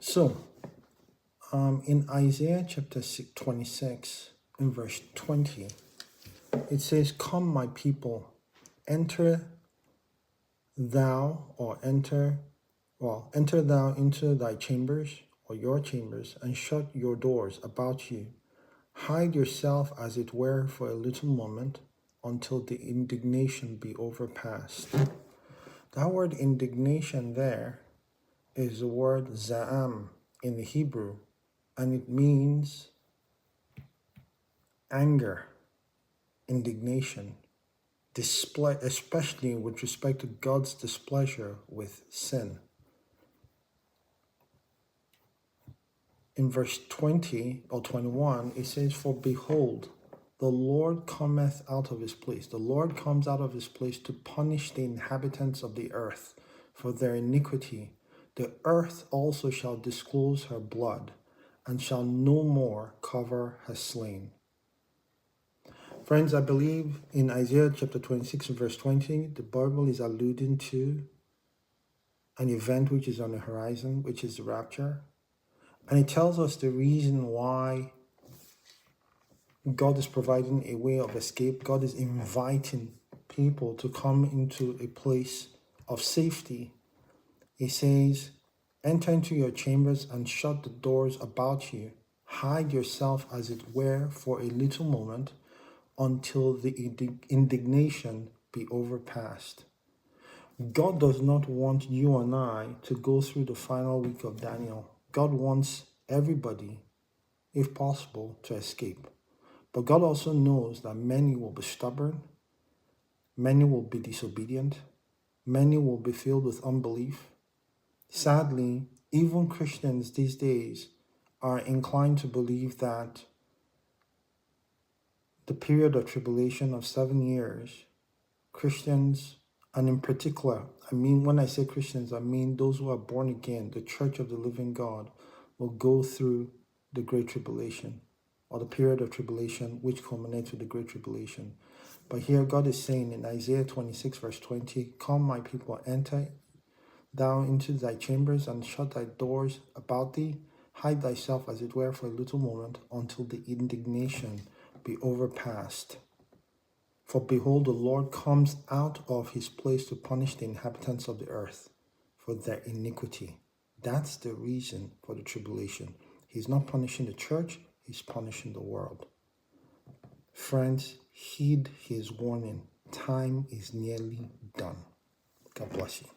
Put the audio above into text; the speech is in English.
So, in Isaiah chapter 26, in verse 20, it says, "Come, my people, enter enter thou into thy chambers or your chambers, and shut your doors about you. Hide yourself as it were for a little moment, until the indignation be overpast." That word indignation there is the word za'am in the Hebrew, and it means anger, indignation, display, especially with respect to God's displeasure with sin. In verse 20 or 21, it says, "For behold, the Lord cometh out of his place." The Lord comes out of his place to punish the inhabitants of the earth for their iniquity. The earth also shall disclose her blood, and shall no more cover her slain. Friends, I believe in Isaiah chapter 26 and verse 20, the Bible is alluding to an event which is on the horizon, which is the rapture. And it tells us the reason why God is providing a way of escape. God is inviting people to come into a place of safety. He says, "Enter into your chambers and shut the doors about you. Hide yourself, as it were, for a little moment, until the indignation be overpast." God does not want you and I to go through the final week of Daniel. God wants everybody, if possible, to escape. But God also knows that many will be stubborn, many will be disobedient, many will be filled with unbelief. Sadly, even Christians these days are inclined to believe that the period of tribulation of 7 years, Christians, and in particular, when I say Christians, I mean those who are born again, the church of the living God, will go through the Great Tribulation, or the period of tribulation, which culminates with the Great Tribulation. But here God is saying in Isaiah 26 verse 20, "Come, my people, enter thou into thy chambers, and shut thy doors about thee. Hide thyself, as it were, for a little moment, until the indignation be overpast. For behold, the Lord comes out of his place to punish the inhabitants of the earth for their iniquity." That's the reason for the tribulation. He's not punishing the church, he's punishing the world. Friends, heed his warning. Time is nearly done. God bless you.